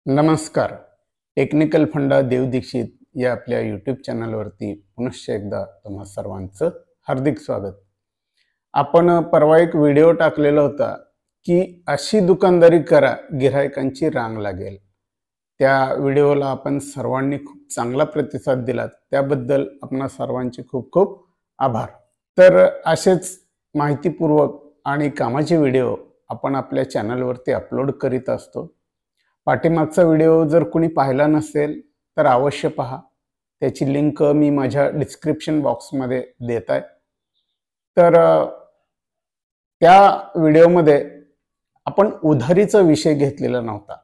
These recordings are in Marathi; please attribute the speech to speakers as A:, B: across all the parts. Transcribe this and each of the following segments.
A: नमस्कार. टेक्निकल फंडा देव दीक्षित या आपल्या यूट्यूब चॅनलवरती पुनश्च एकदा तुम्हा सर्वांचं हार्दिक स्वागत. आपण परवा एक व्हिडिओ टाकलेला होता की अशी दुकानदारी करा गिऱ्हाईकांची रांग लागेल. त्या व्हिडिओला आपण सर्वांनी खूप चांगला प्रतिसाद दिला, त्याबद्दल आपणा सर्वांचे खूप खूप आभार. तर असेच माहितीपूर्वक आणि कामाचे व्हिडिओ आपण आपल्या चॅनलवरती अपलोड करीत असतो. पाठीमागचा व्हिडिओ जर कोणी पाहिला नसेल तर अवश्य पहा. त्याची लिंक मी माझ्या डिस्क्रिप्शन बॉक्समध्ये देत आहे. तर त्या व्हिडिओमध्ये आपण उधारीचा विषय घेतलेला नव्हता,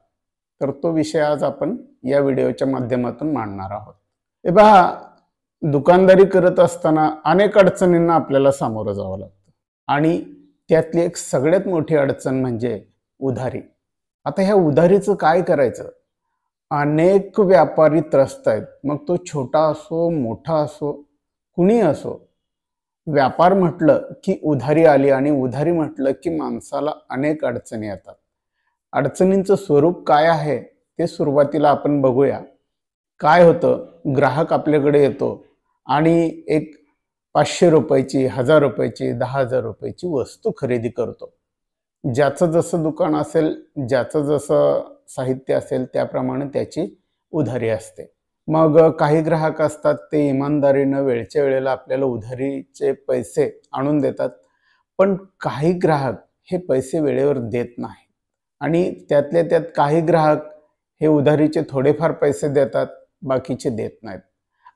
A: तर तो विषय आज आपण या व्हिडिओच्या माध्यमातून मांडणार आहोत. हे पहा, दुकानदारी करत असताना अनेक अडचणींना आपल्याला सामोरं जावं लागतं आणि त्यातली एक सगळ्यात मोठी अडचण म्हणजे उधारी. आता ह्या उधारीचं काय करायचं? अनेक व्यापारी त्रस्त आहेत, मग तो छोटा असो मोठा असो कुणी असो. व्यापार म्हटलं की उधारी आली आणि उधारी म्हटलं की माणसाला अनेक अडचणी येतात. अडचणींचं स्वरूप काय आहे ते सुरुवातीला आपण बघूया. काय होतं, ग्राहक आपल्याकडे येतो आणि एक 500 रुपयाची, 1000 रुपयाची, 10,000 रुपयाची वस्तू खरेदी करतो. ज्याचं जसं दुकान असेल, ज्याचं जसं साहित्य असेल त्याप्रमाणे त्याची उधारी असते. मग काही ग्राहक असतात ते इमानदारीनं वेळच्या वेळेला आपल्याला उधारीचे पैसे आणून देतात, पण काही ग्राहक हे पैसे वेळेवर देत नाही आणि त्यातल्या त्यात काही ग्राहक हे उधारीचे थोडेफार पैसे देतात, बाकीचे देत नाहीत.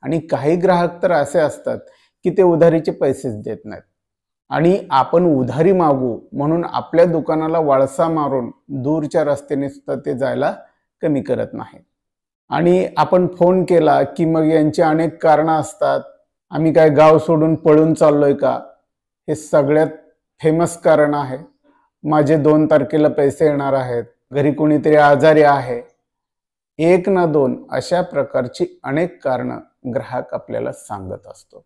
A: आणि काही ग्राहक तर असे असतात की ते उधारीचे पैसेच देत नाहीत आणि आपण उधारी मागू म्हणून आपल्या दुकानाला वळसा मारून दूरच्या रस्त्याने सुद्धा ते जायला कमी करत नाही. आणि आपण फोन केला की मग यांची अनेक कारणं असतात. आम्ही काय गाव सोडून पळून चाललोय का? हे सगळ्यात फेमस कारण आहे. माझे 2 तारखेला पैसे येणार आहेत, घरी कोणीतरी आजारी आहे. एक ना दोन अशा प्रकारची अनेक कारणं ग्राहक आपल्याला सांगत असतो.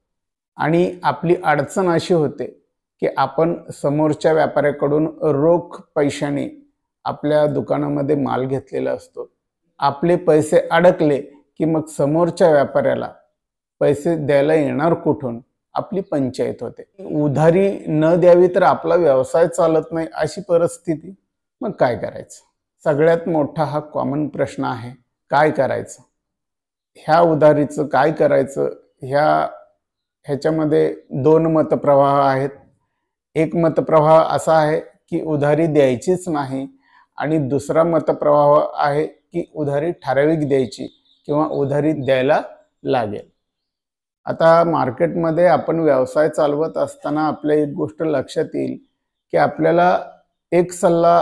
A: आणि आपली अडचण अशी होते की आपण समोरच्या व्यापाऱ्याकडून रोख पैशाने आपल्या दुकानामध्ये माल घेतलेला असतो. आपले पैसे अडकले की मग समोरच्या व्यापाऱ्याला पैसे द्यायला येणार कुठून, आपली पंचायत होते. उधारी न द्यावी तर आपला व्यवसाय चालत नाही अशी परिस्थिती. मग काय करायचं? सगळ्यात मोठा हा कॉमन प्रश्न आहे, काय करायचं? ह्या उधारीचं काय करायचं? ह्याच्यामध्ये 2 मतप्रवाह आहेत. एक मतप्रवाह असा आहे की उधारी द्यायचीच नाही आणि दुसरा मतप्रवाह आहे की उधारी ठराविक द्यायची किंवा उधारी द्यायला लागेल. आता मार्केटमध्ये आपण व्यवसाय चालवत असताना आपल्या एक गोष्ट लक्षात येईल की आपल्याला एक सल्ला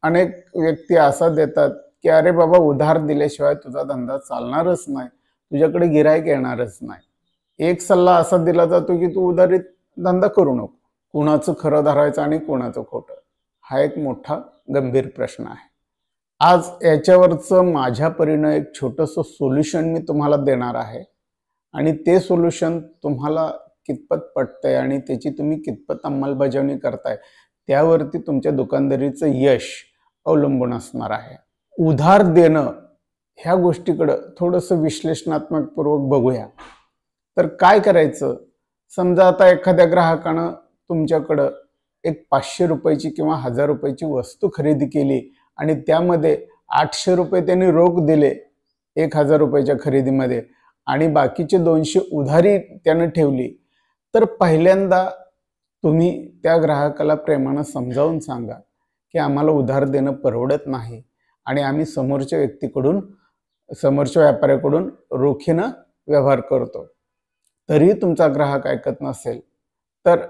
A: अनेक व्यक्ती असा देतात की अरे बाबा, उधार दिल्याशिवाय तुझा धंदा चालणारच नाही, तुझ्याकडे गिऱ्हाईक येणारच नाही. एक सल्ला असा दिला जातो की तू उधारीत धंदा करू नको. कुणाचं खरं धरायचं आणि कुणाचं खोटं, हा एक मोठा गंभीर प्रश्न आहे. आज याच्यावरचं माझ्या परीनं एक छोटंसं सोल्युशन मी तुम्हाला देणार आहे आणि ते सोल्युशन तुम्हाला कितपत पटतंय आणि त्याची तुम्ही कितपत अंमलबजावणी करताय त्यावरती तुमच्या दुकानदारीचं यश अवलंबून असणार आहे. उधार देणं ह्या गोष्टीकडं थोडंसं विश्लेषणात्मकपूर्वक बघूया. तर काय करायचं? समजा आता एखाद्या ग्राहकानं तुमच्याकडं एक 500 रुपयाची किंवा 1000 रुपयाची वस्तू खरेदी केली आणि त्यामध्ये 800 रुपये त्यांनी रोख दिले 1000 रुपयाच्या खरेदीमध्ये आणि बाकीचे 200 उधारी त्यानं ठेवली. तर पहिल्यांदा तुम्ही त्या ग्राहकाला प्रेमानं समजावून सांगा की आम्हाला उधार देणं परवडत नाही आणि आम्ही समोरच्या व्यापाऱ्याकडून रोखीनं व्यवहार करतो. तरी तुमचा ग्राहक ऐकत नसेल तर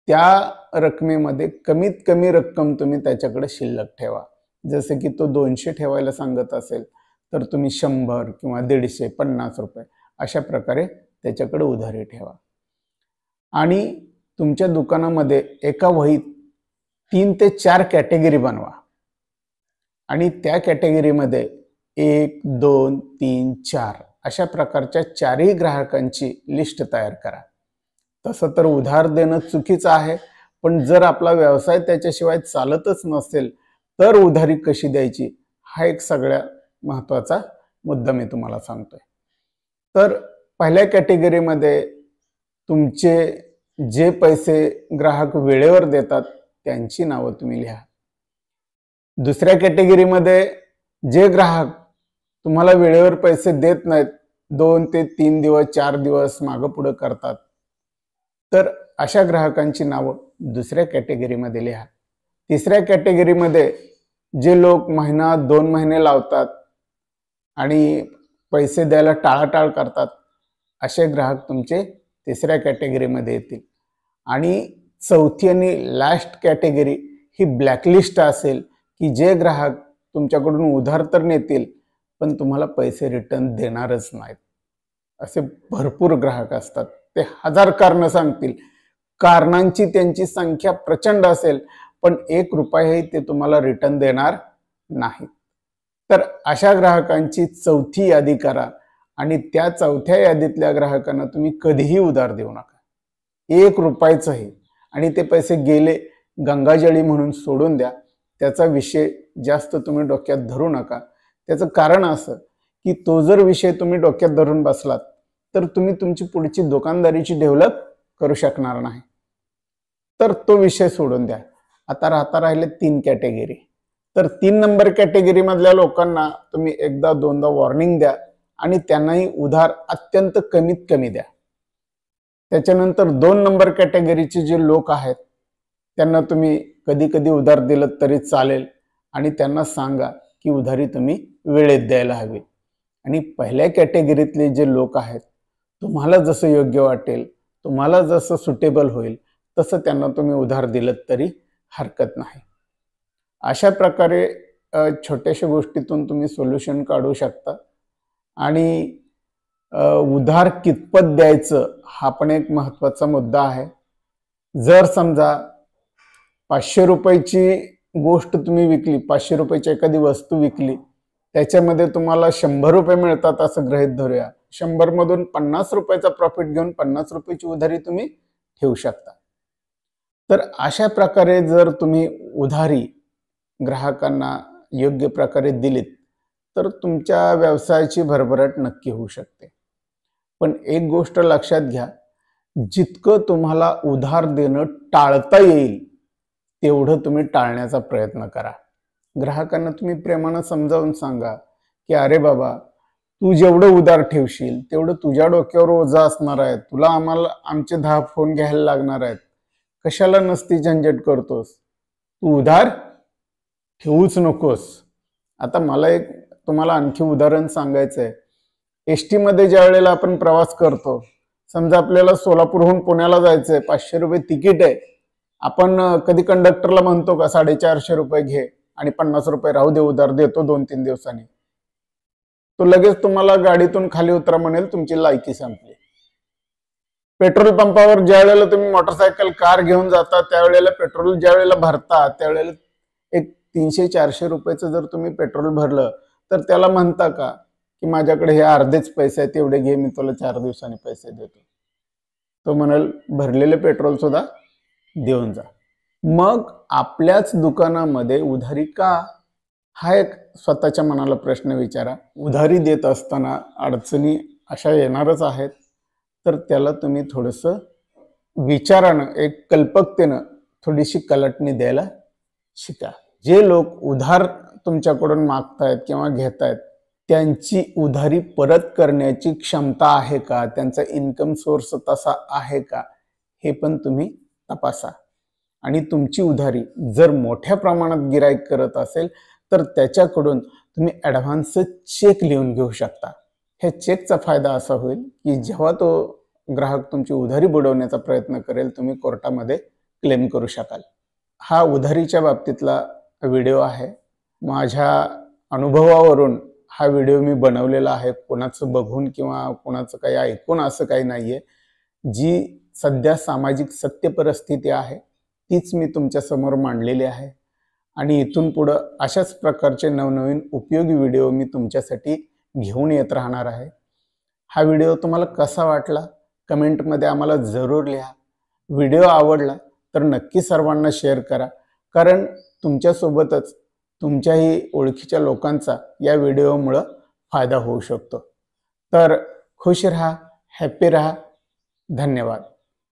A: त्या रकमेमध्ये कमीत कमी रक्कम तुम्ही त्याच्याकडे शिल्लक ठेवा. जसे की तो 200 ठेवायला सांगत असेल तर तुम्ही 100 किंवा 150, 50 रुपये अशा प्रकारे त्याच्याकडे उधारी ठेवा. आणि तुमच्या दुकानामध्ये एका वहीत 3 ते 4 कॅटेगरी बनवा आणि त्या कॅटेगरीमध्ये 1, 2, 3, 4 अशा प्रकारच्या 4ही ग्राहकांची लिस्ट तयार करा. तसं तर उधार देणं चुकीचं आहे, पण जर आपला व्यवसाय त्याच्याशिवाय चालतच नसेल तर उधारी कशी द्यायची हा एक सगळ्या महत्त्वाचा मुद्दा मी तुम्हाला सांगतोय। तर पहिल्या कॅटेगरीमध्ये तुमचे जे पैसे ग्राहक वेळेवर देतात त्यांची नावं तुम्ही लिहा। दुसऱ्या कॅटेगरीमध्ये जे ग्राहक तुम्हाला वेळेवर पैसे देत नाहीत, 2 ते 3 दिवस 4 दिवस मागं पुढं करतात, तर अशा ग्राहकांची नावं दुसऱ्या कॅटेगरीमध्ये लिहा। तिसऱ्या कॅटेगरीमध्ये जे लोक महिना 2 महिने लावतात आणि पैसे द्यायला टाळाटाळ करतात, असे ग्राहक तुमचे तिसऱ्या कॅटेगरीमध्ये येतील। आणि चौथी आणि लास्ट कॅटेगरी ही ब्लॅकलिस्ट असेल, की जे ग्राहक तुमच्याकडून उधार तर नेतील पण तुम्हाला पैसे रिटर्न देणारच नाहीत। असे भरपूर ग्राहक असतात, ते 1000 कारणं सांगतील, कारणांची त्यांची संख्या प्रचंड असेल पण 1 रुपयाही ते तुम्हाला रिटर्न देणार नाही। तर अशा ग्राहकांची चौथी यादी करा आणि त्या चौथ्या यादीतल्या ग्राहकांना तुम्ही कधीही उधार देऊ नका, 1 रुपयाचंही। आणि ते पैसे गेले गंगाजळी म्हणून सोडून द्या, त्याचा विषय जास्त तुम्ही डोक्यात धरू नका। त्याचं कारण असं की तो जर विषय तुम्ही डोक्यात धरून बसलात तर तुम्ही तुमची पुढची दुकानदारीची डेव्हलप करू शकणार नाही, तर तो विषय सोडून द्या। आता राहिले 3 कॅटेगरी। तर 3 नंबर कॅटेगरी मधल्या लोकांना तुम्ही एकदा दोनदा वॉर्निंग द्या आणि त्यांनाही उधार अत्यंत कमीत कमी द्या। त्याच्यानंतर 2 नंबर कॅटेगरीचे जे लोक आहेत त्यांना तुम्ही कधी कधी उधार दिलं तरी चालेल आणि त्यांना सांगा की उधारी तुम्ही वेळेत द्यायला हवी। आणि पहिल्या कॅटेगरीतले जे लोक आहेत, तुम्हाला जसं योग्य वाटेल, तुम्हाला जसं सुटेबल होईल तसं त्यांना तुम्ही उधार दिलं तरी हरकत नाही। अशा प्रकारे छोट्याशा गोष्टीतून तुम्ही सोल्युशन काढू शकता। आणि उधार कितपत द्यायचं हा पण एक महत्त्वाचा मुद्दा आहे। जर समजा 500 रुपयाची गोष्ट तुम्ही विकली, 500 रुपयाची एखादी वस्तू विकली, त्याच्यामध्ये तुम्हाला 100 रुपये मिळतात असं गृहीत धरूया, 100 मधून 50 रुपयाचा प्रॉफिट घेऊन 50 रुपयाची उधारी तुम्ही ठेवू शकता। तर अशा प्रकारे जर तुम्ही उधारी ग्राहकांना योग्य प्रकारे दिलीत तर तुमच्या व्यवसायाची भरभराट नक्की होऊ शकते। पण एक गोष्ट लक्षात घ्या, जितकं तुम्हाला उधार देणं टाळता येईल तेवढं तुम्ही टाळण्याचा प्रयत्न करा। ग्राहकांना तुम्ही प्रेमानं समजावून सांगा की अरे बाबा, तू जेवढं उधार ठेवशील तेवढं तुझ्या डोक्यावर ओझं असणार आहे, तुला आमचे 10 फोन घ्यायला लागणार आहेत, कशाला नसती झंझट करतोस, तू उधार ठेवूच नकोस। आता मला एक तुम्हाला आणखी उदाहरण सांगायचं आहे। एसटी मध्ये ज्या वेळेला आपण प्रवास करतो, समजा आपल्याला सोलापूरहून पुण्याला जायचंय, 500 रुपये तिकीट आहे, आपण कधी कंडक्टरला म्हणतो का 450 रुपये घे आणि 50 रुपये राहू दे, उधार देतो 2-3 दिवसांनी? तो लगेच तुम्हाला गाडीतून खाली उतरा म्हणेल, तुमची लायकी संपली। पेट्रोल पंपावर ज्या वेळेला तुम्ही मोटरसायकल कार घेऊन जाता त्यावेळेला पेट्रोल ज्या वेळेला भरता त्यावेळेला एक 300-400 रुपयाचं जर तुम्ही पेट्रोल भरलं तर त्याला म्हणता का की माझ्याकडे हे अर्धेच पैसे आहेत, तेवढे घे, मी तुला 4 दिवसांनी पैसे देतो? तो म्हणाल भरलेले पेट्रोल सुद्धा देऊन जा। मग आपल्याच दुकानामध्ये उधारी का? हा एक स्वतःच्या मनाला प्रश्न विचारा। उधारी देत असताना अडचणी अशा येणारच आहेत, तर त्याला तुम्ही थोडंसं विचारानं, एक कल्पकतेनं थोडीशी कलटणी द्यायला शिका। जे लोक उधार तुमच्याकडून मागतायत किंवा घेतायत त्यांची उधारी परत करण्याची क्षमता आहे का, त्यांचा इन्कम सोर्स तसा आहे का, हे पण तुम्ही तपासा। आणि तुमची उधारी जर मोठ्या प्रमाणात गिराईक करत असेल तर त्याच्याकडून तुम्ही ॲडव्हान्स चेक लिहून घेऊ शकता। हे चेकचा फायदा असा होईल की जेव्हा तो ग्राहक तुमची उधारी बुडवण्याचा प्रयत्न करेल, तुम्ही कोर्टामध्ये क्लेम करू शकाल। हा उधारीच्या बाबतीतला व्हिडिओ आहे। माझ्या अनुभवावरून हा व्हिडिओ मी बनवलेला आहे, कोणाचं बघून किंवा कोणाचं काही ऐकून असं काही नाहीये। जी सध्या सामाजिक सत्य परिस्थिती आहे तीच मी तुमच्या समोर मांडलेली आहे आणि इथून पुढं अशाच प्रकारचे नवनवीन उपयोगी व्हिडिओ मी तुमच्यासाठी घेऊन येत राहणार आहे। हा व्हिडिओ तुम्हाला कसा वाटला कमेंटमध्ये आम्हाला जरूर लिहा। व्हिडिओ आवडला तर नक्की सर्वांना शेअर करा, कारण तुमच्यासोबतच तुमच्याही ओळखीच्या लोकांचा या व्हिडिओमुळे फायदा होऊ शकतो। तर खुश रहा, हॅपी रहा। धन्यवाद।